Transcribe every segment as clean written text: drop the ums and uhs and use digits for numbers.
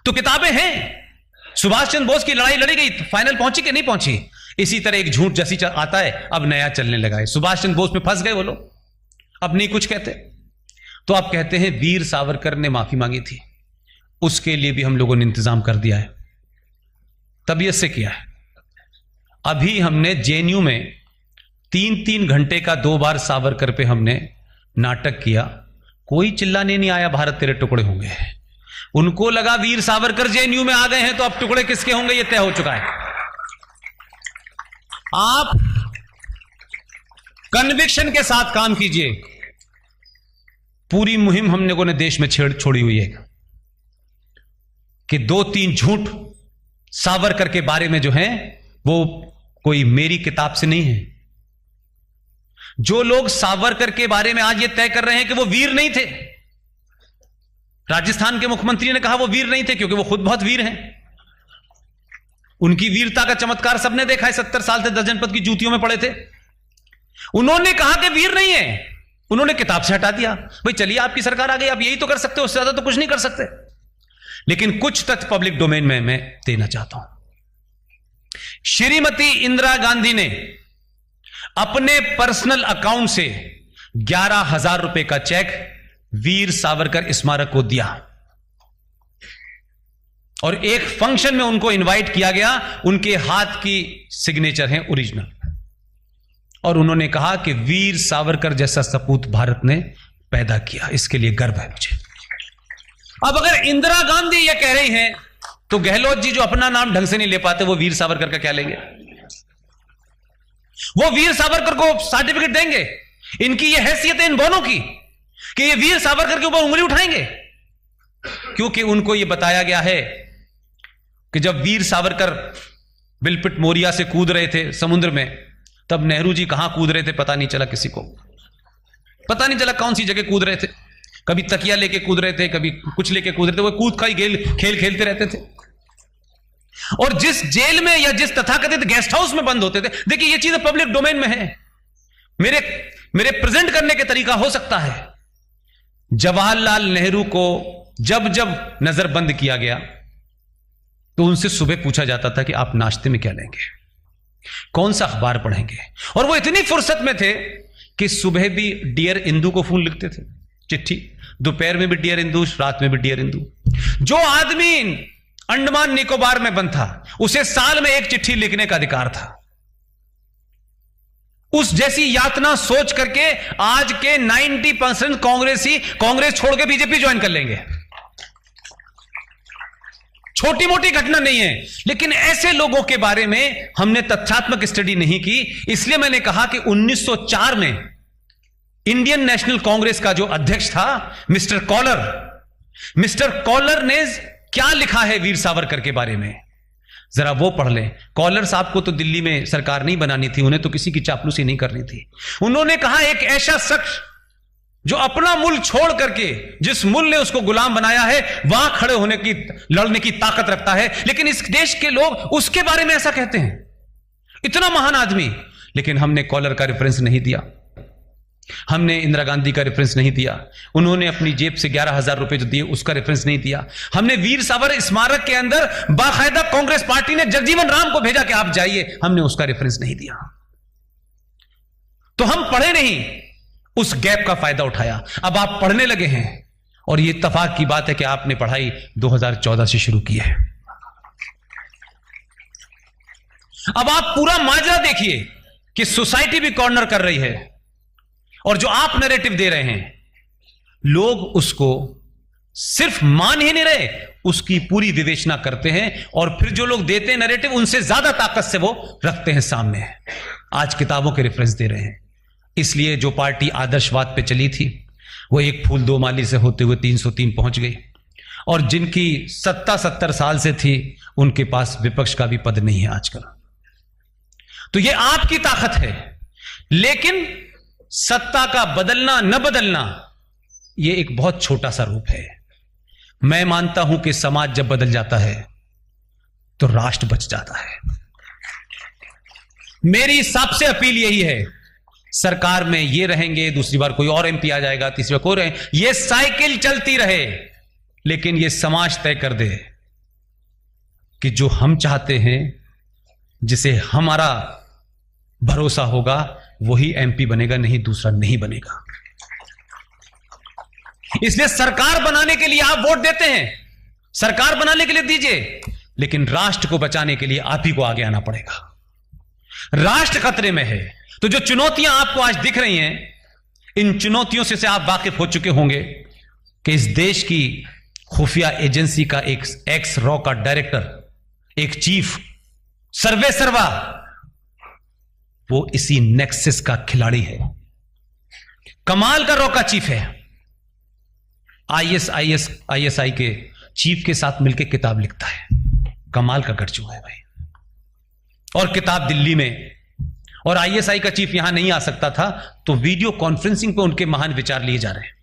तो किताबें हैं। सुभाष चंद्र बोस की लड़ाई लड़ी गई, फाइनल पहुंची कि नहीं पहुंची। इसी तरह एक झूठ जैसी आता है, अब नया चलने लगा है। सुभाष चंद्र बोस में फंस गए वो लोग, अब नहीं कुछ कहते। तो आप कहते हैं वीर सावरकर ने माफी मांगी थी, उसके लिए भी हम लोगों ने इंतजाम कर दिया है, तबीयत से किया है। अभी हमने जेएनयू में 3-3 घंटे का 2 बार सावरकर पे हमने नाटक किया, कोई चिल्लाने नहीं आया भारत तेरे टुकड़े होंगे। उनको लगा वीर सावरकर जेएनयू में आ गए हैं तो अब टुकड़े किसके होंगे ये तय हो चुका है। आप कन्विक्शन के साथ काम कीजिए। पूरी मुहिम हम लोगों ने देश में छोड़ी हुई है कि 2-3 झूठ सावरकर के बारे में जो है वो कोई मेरी किताब से नहीं है। जो लोग सावरकर के बारे में आज ये तय कर रहे हैं कि वो वीर नहीं थे, राजस्थान के मुख्यमंत्री ने कहा वो वीर नहीं थे क्योंकि वो खुद बहुत वीर हैं। उनकी वीरता का चमत्कार सबने देखा है, 70 साल से 10 जनपद की जूतियों में पड़े थे। उन्होंने कहा कि वीर नहीं है, उन्होंने किताब से हटा दिया। भाई चलिए आपकी सरकार आ गई, आप यही तो कर सकते हो, उससे ज्यादा तो कुछ नहीं कर सकते। लेकिन कुछ तथ्य पब्लिक डोमेन में मैं देना चाहता हूं। श्रीमती इंदिरा गांधी ने अपने पर्सनल अकाउंट से 11,000 रुपए का चेक वीर सावरकर स्मारक को दिया और एक फंक्शन में उनको इनवाइट किया गया। उनके हाथ की सिग्नेचर है ओरिजिनल, और उन्होंने कहा कि वीर सावरकर जैसा सपूत भारत ने पैदा किया, इसके लिए गर्व है मुझे। अब अगर इंदिरा गांधी ये कह रही हैं तो गहलोत जी जो अपना नाम ढंग से नहीं ले पाते वो वीर सावरकर का क्या लेंगे? वो वीर सावरकर को सर्टिफिकेट देंगे? इनकी ये हैसियत है इन दोनों की कि ये वीर सावरकर के ऊपर उंगली उठाएंगे? क्योंकि उनको ये बताया गया है कि जब वीर सावरकर बिलपिट मोरिया से कूद रहे थे समुद्र में, तब नेहरू जी कहां कूद रहे थे पता नहीं चला, किसी को पता नहीं चला कौन सी जगह कूद रहे थे। कभी तकिया लेके कूद रहे थे, कभी कुछ लेके कूद रहे थे, वो कूद का ही खेल खेलते रहते थे। और जिस जेल में या जिस तथाकथित गेस्ट हाउस में बंद होते थे, देखिए ये चीजें पब्लिक डोमेन में है, मेरे प्रेजेंट करने के तरीका हो सकता है। जवाहरलाल नेहरू को जब जब नजरबंद किया गया तो उनसे सुबह पूछा जाता था कि आप नाश्ते में क्या लेंगे, कौन सा अखबार पढ़ेंगे, और वो इतनी फुर्सत में थे कि सुबह भी डियर इंदू को फोन लिखते थे, चिट्ठी, दोपहर में भी डियर इंदू, रात में भी डियर इंदू। जो आदमी अंडमान निकोबार में बंद था उसे साल में एक चिट्ठी लिखने का अधिकार था। उस जैसी यातना सोच करके आज के 90% कांग्रेसी कांग्रेस छोड़ के बीजेपी ज्वाइन कर लेंगे। छोटी मोटी घटना नहीं है, लेकिन ऐसे लोगों के बारे में हमने तथ्यात्मक स्टडी नहीं की। इसलिए मैंने कहा कि 1904 में इंडियन नेशनल कांग्रेस का जो अध्यक्ष था मिस्टर कॉलर ने क्या लिखा है वीर सावरकर के बारे में, जरा वो पढ़ लें। कॉलर साहब को तो दिल्ली में सरकार नहीं बनानी थी, उन्हें तो किसी की चापलूसी नहीं करनी थी। उन्होंने कहा एक ऐसा शख्स जो अपना मुल्क छोड़ करके जिस मुल्क ने उसको गुलाम बनाया है वहां खड़े होने की, लड़ने की ताकत रखता है, लेकिन इस देश के लोग उसके बारे में ऐसा कहते हैं, इतना महान आदमी। लेकिन हमने कॉलर का रेफरेंस नहीं दिया, हमने इंदिरा गांधी का रेफरेंस नहीं दिया, उन्होंने अपनी जेब से 11,000 रुपए जो दिए उसका रेफरेंस नहीं दिया। हमने वीर सावरकर स्मारक के अंदर बाकायदा कांग्रेस पार्टी ने जगजीवन राम को भेजा कि आप जाइए, हमने उसका रेफरेंस नहीं दिया। तो हम पढ़े नहीं, उस गैप का फायदा उठाया। अब आप पढ़ने लगे हैं और यह इत्तेफाक की बात है कि आपने पढ़ाई 2014 से शुरू की है। अब आप पूरा माजरा देखिए कि सोसाइटी भी कॉर्नर कर रही है और जो आप नैरेटिव दे रहे हैं लोग उसको सिर्फ मान ही नहीं रहे, उसकी पूरी विवेचना करते हैं और फिर जो लोग देते हैं नैरेटिव उनसे ज्यादा ताकत से वो रखते हैं सामने। आज किताबों के रेफरेंस दे रहे हैं। इसलिए जो पार्टी आदर्शवाद पे चली थी वो एक फूल दो माली से होते हुए 303 पहुंच गई, और जिनकी सत्ता 70 साल से थी उनके पास विपक्ष का भी पद नहीं है आजकल। तो ये आपकी ताकत है, लेकिन सत्ता का बदलना न बदलना ये एक बहुत छोटा सा रूप है। मैं मानता हूं कि समाज जब बदल जाता है तो राष्ट्र बच जाता है। मेरी सबसे अपील यही है, सरकार में ये रहेंगे, दूसरी बार कोई और एमपी आ जाएगा, तीसरी बार कोई रहे, ये साइकिल चलती रहे, लेकिन ये समाज तय कर दे कि जो हम चाहते हैं, जिसे हमारा भरोसा होगा, वही एमपी बनेगा, नहीं दूसरा नहीं बनेगा। इसलिए सरकार बनाने के लिए आप वोट देते हैं, सरकार बनाने के लिए दीजिए, लेकिन राष्ट्र को बचाने के लिए आप ही को आगे आना पड़ेगा। राष्ट्र खतरे में है। तो जो चुनौतियां आपको आज दिख रही हैं, इन चुनौतियों से आप वाकिफ हो चुके होंगे कि इस देश की खुफिया एजेंसी का एक एक्स रॉ का डायरेक्टर, एक चीफ सर्वे सर्वा, वो इसी नेक्सस का खिलाड़ी है। कमाल का रॉ का चीफ है। आईएसआई के चीफ के साथ मिलकर किताब लिखता है। कमाल का गठजोड़ है भाई। और किताब दिल्ली में, और आईएसआई का चीफ यहां नहीं आ सकता था, तो वीडियो कॉन्फ्रेंसिंग पे उनके महान विचार लिए जा रहे हैं।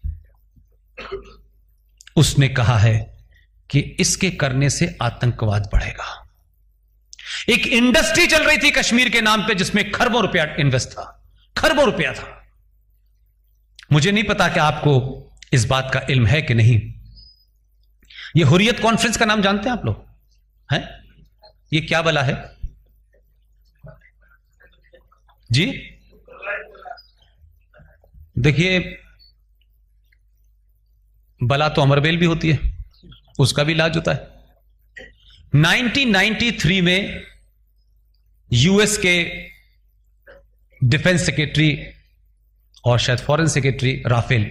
उसने कहा है कि इसके करने से आतंकवाद बढ़ेगा। एक इंडस्ट्री चल रही थी कश्मीर के नाम पे जिसमें खरबों रुपया इन्वेस्ट था, खरबों रुपया था। मुझे नहीं पता कि आपको इस बात का इल्म है कि नहीं। ये हुर्रियत कॉन्फ्रेंस का नाम जानते हैं आप लोग? हैं? ये क्या बला है जी? देखिए, बला तो अमरबेल भी होती है, उसका भी इलाज होता है। 1993 में यूएस के डिफेंस सेक्रेटरी और शायद फॉरेन सेक्रेटरी राफेल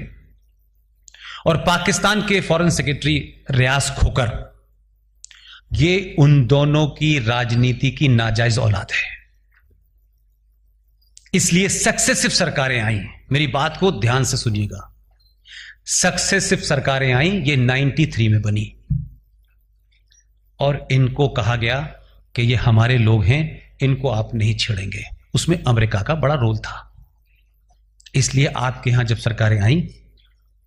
और पाकिस्तान के फॉरेन सेक्रेटरी रियाज खोकर, ये उन दोनों की राजनीति की नाजायज औलाद है। इसलिए सक्सेसिव सरकारें आई। मेरी बात को ध्यान से सुनिएगा। सक्सेसिव सरकारें आई, ये 93 में बनी, और इनको कहा गया कि ये हमारे लोग हैं, इनको आप नहीं छेड़ेंगे। उसमें अमेरिका का बड़ा रोल था। इसलिए आपके यहां जब सरकारें आई,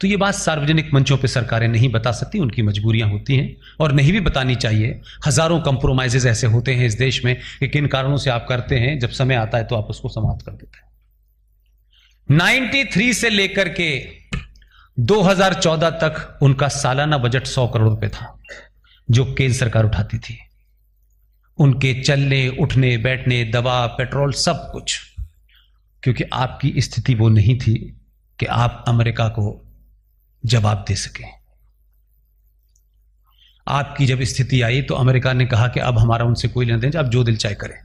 तो ये बात सार्वजनिक मंचों पे सरकारें नहीं बता सकती, उनकी मजबूरियां होती हैं और नहीं भी बतानी चाहिए। हजारों कंप्रोमाइजेज ऐसे होते हैं इस देश में कि किन कारणों से आप करते हैं, जब समय आता है तो आप उसको समाप्त कर देते हैं। 93 से लेकर के 2014 तक उनका सालाना बजट 100 करोड़ रुपए था, जो केंद्र सरकार उठाती थी। उनके चलने, उठने, बैठने, दवा, पेट्रोल, सब कुछ, क्योंकि आपकी स्थिति वो नहीं थी कि आप अमेरिका को जवाब दे सके। आपकी जब स्थिति आई तो अमेरिका ने कहा कि अब हमारा उनसे कोई लेना देना, आप जो दिल चाहे करें।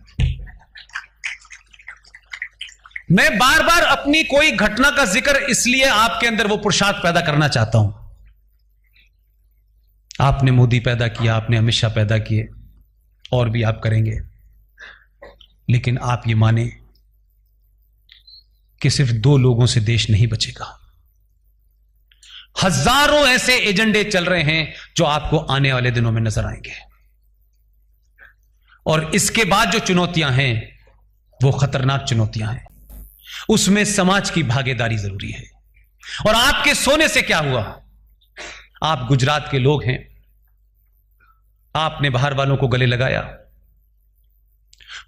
मैं बार बार अपनी कोई घटना का जिक्र इसलिए आपके अंदर वो पुरुषार्थ पैदा करना चाहता हूं। आपने मोदी पैदा किया, आपने अमित शाह पैदा किए, और भी आप करेंगे, लेकिन आप ये माने कि सिर्फ 2 लोगों से देश नहीं बचेगा। हजारों ऐसे एजेंडे चल रहे हैं जो आपको आने वाले दिनों में नजर आएंगे। और इसके बाद जो चुनौतियां हैं वो खतरनाक चुनौतियां हैं। उसमें समाज की भागीदारी जरूरी है। और आपके सोने से क्या हुआ? आप गुजरात के लोग हैं, आपने बाहर वालों को गले लगाया।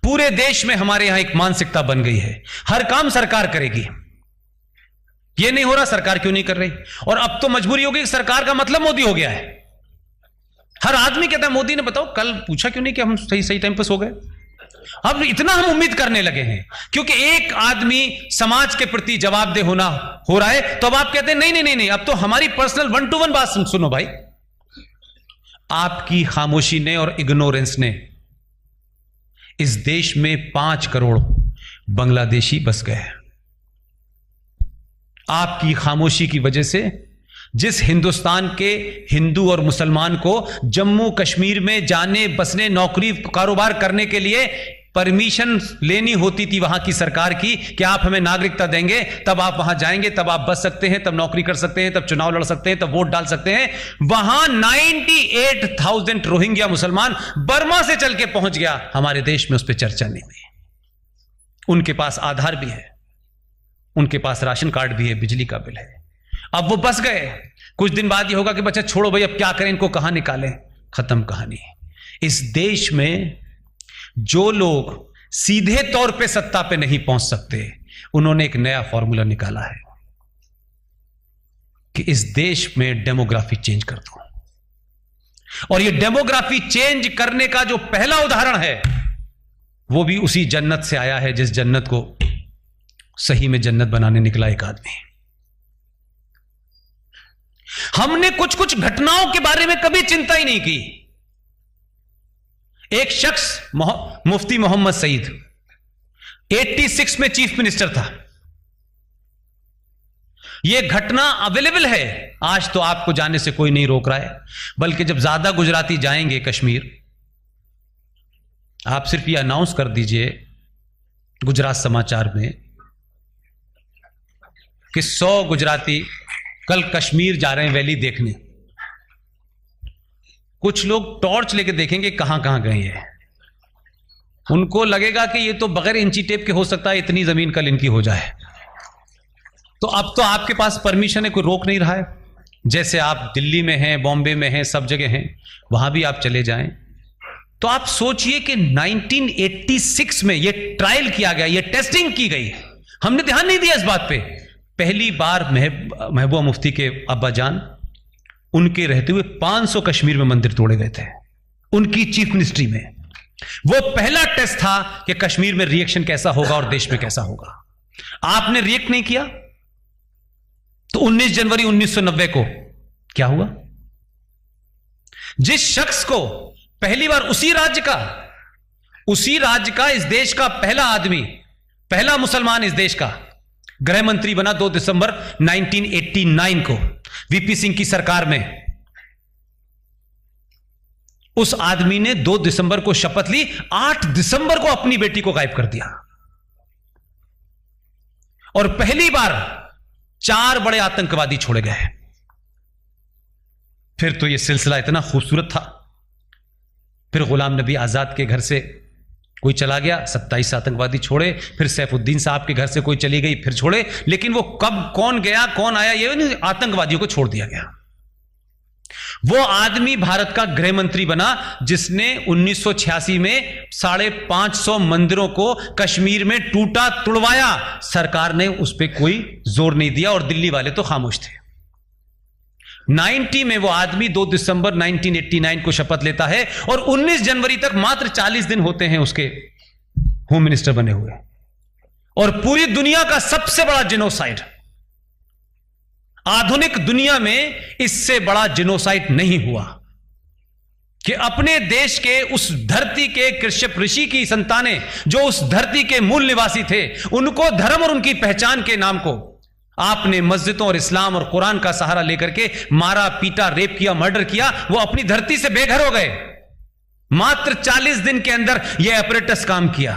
पूरे देश में हमारे यहां एक मानसिकता बन गई है, हर काम सरकार करेगी। यह नहीं हो रहा, सरकार क्यों नहीं कर रही? और अब तो मजबूरी होगी, सरकार का मतलब मोदी हो गया है। हर आदमी कहता है मोदी ने, बताओ कल पूछा क्यों नहीं कि हम सही टाइम पर सो गए? अब इतना हम उम्मीद करने लगे हैं क्योंकि एक आदमी समाज के प्रति जवाबदेह होना हो रहा है, तो अब आप कहते हैं नहीं, अब तो हमारी पर्सनल 1-to-1 बात सुनो भाई। आपकी खामोशी ने और इग्नोरेंस ने इस देश में 5 करोड़ बांग्लादेशी बस गए। आपकी खामोशी की वजह से जिस हिंदुस्तान के हिंदू और मुसलमान को जम्मू कश्मीर में जाने, बसने, नौकरी, कारोबार करने के लिए परमिशन लेनी होती थी वहां की सरकार की कि आप हमें नागरिकता देंगे, तब आप वहां जाएंगे, तब आप बस सकते हैं, तब नौकरी कर सकते हैं, तब चुनाव लड़ सकते हैं, तब वोट डाल सकते हैं, वहां 98,000 रोहिंग्या मुसलमान बर्मा से चल के पहुंच गया। हमारे देश में उस पर चर्चा नहीं हुई। उनके पास आधार भी है, उनके पास राशन कार्ड भी है, बिजली का बिल है। अब वो बस गए। कुछ दिन बाद ये होगा कि बच्चा छोड़ो भाई, अब क्या करें, इनको कहां निकालें, खत्म कहानी। इस देश में जो लोग सीधे तौर पे सत्ता पे नहीं पहुंच सकते, उन्होंने एक नया फॉर्मूला निकाला है कि इस देश में डेमोग्राफी चेंज कर दो। और ये डेमोग्राफी चेंज करने का जो पहला उदाहरण है वो भी उसी जन्नत से आया है जिस जन्नत को सही में जन्नत बनाने निकला एक आदमी। हमने कुछ कुछ घटनाओं के बारे में कभी चिंता ही नहीं की। एक शख्स मुफ्ती मोहम्मद सईद 86 में चीफ मिनिस्टर था। यह घटना अवेलेबल है, आज तो आपको जाने से कोई नहीं रोक रहा है, बल्कि जब ज्यादा गुजराती जाएंगे कश्मीर, आप सिर्फ ये अनाउंस कर दीजिए गुजरात समाचार में कि 100 गुजराती कल कश्मीर जा रहे हैं वैली देखने। कुछ लोग टॉर्च लेके देखेंगे कहां कहां गए हैं, उनको लगेगा कि ये तो बगैर इंची टेप के हो सकता है इतनी जमीन कल इनकी हो जाए। तो अब तो आपके पास परमिशन है, कोई रोक नहीं रहा है। जैसे आप दिल्ली में हैं, बॉम्बे में हैं, सब जगह हैं, वहां भी आप चले जाएं। तो आप सोचिए कि 1986 में यह ट्रायल किया गया, यह टेस्टिंग की गई, हमने ध्यान नहीं दिया इस बात पे। पहली बार महबूबा मुफ्ती के अब्बा जान, उनके रहते हुए 500 कश्मीर में मंदिर तोड़े गए थे उनकी चीफ मिनिस्ट्री में। वो पहला टेस्ट था कि कश्मीर में रिएक्शन कैसा होगा और देश में कैसा होगा। आपने रिएक्ट नहीं किया तो 19 जनवरी 1990 को क्या हुआ? जिस शख्स को पहली बार उसी राज्य का इस देश का पहला आदमी, पहला मुसलमान इस देश का गृह मंत्री बना 2 दिसंबर 1989 को वीपी सिंह की सरकार में, उस आदमी ने 2 दिसंबर को शपथ ली, 8 दिसंबर को अपनी बेटी को गायब कर दिया। और पहली बार 4 बड़े आतंकवादी छोड़े गए। फिर तो यह सिलसिला इतना खूबसूरत था। फिर गुलाम नबी आजाद के घर से कोई चला गया, 27 आतंकवादी छोड़े। फिर सैफुद्दीन साहब के घर से कोई चली गई, फिर छोड़े। लेकिन वो कब कौन गया कौन आया ये नहीं, आतंकवादियों को छोड़ दिया गया। वो आदमी भारत का गृह मंत्री बना जिसने 1986 में 550 मंदिरों को कश्मीर में टूटा तुड़वाया। सरकार ने उस पर कोई जोर नहीं दिया और दिल्ली वाले तो खामोश थे। 90 में वो आदमी 2 दिसंबर 1989 को शपथ लेता है और 19 जनवरी तक मात्र 40 दिन होते हैं उसके होम मिनिस्टर बने हुए। और पूरी दुनिया का सबसे बड़ा जिनोसाइड, आधुनिक दुनिया में इससे बड़ा जिनोसाइड नहीं हुआ कि अपने देश के उस धरती के कृष्यप ऋषि की संतानें जो उस धरती के मूल निवासी थे, उनको धर्म और उनकी पहचान के नाम को आपने मस्जिदों और इस्लाम और कुरान का सहारा लेकर के मारा, पीटा, रेप किया, मर्डर किया। वो अपनी धरती से बेघर हो गए। मात्र 40 दिन के अंदर यह अपरेटस काम किया।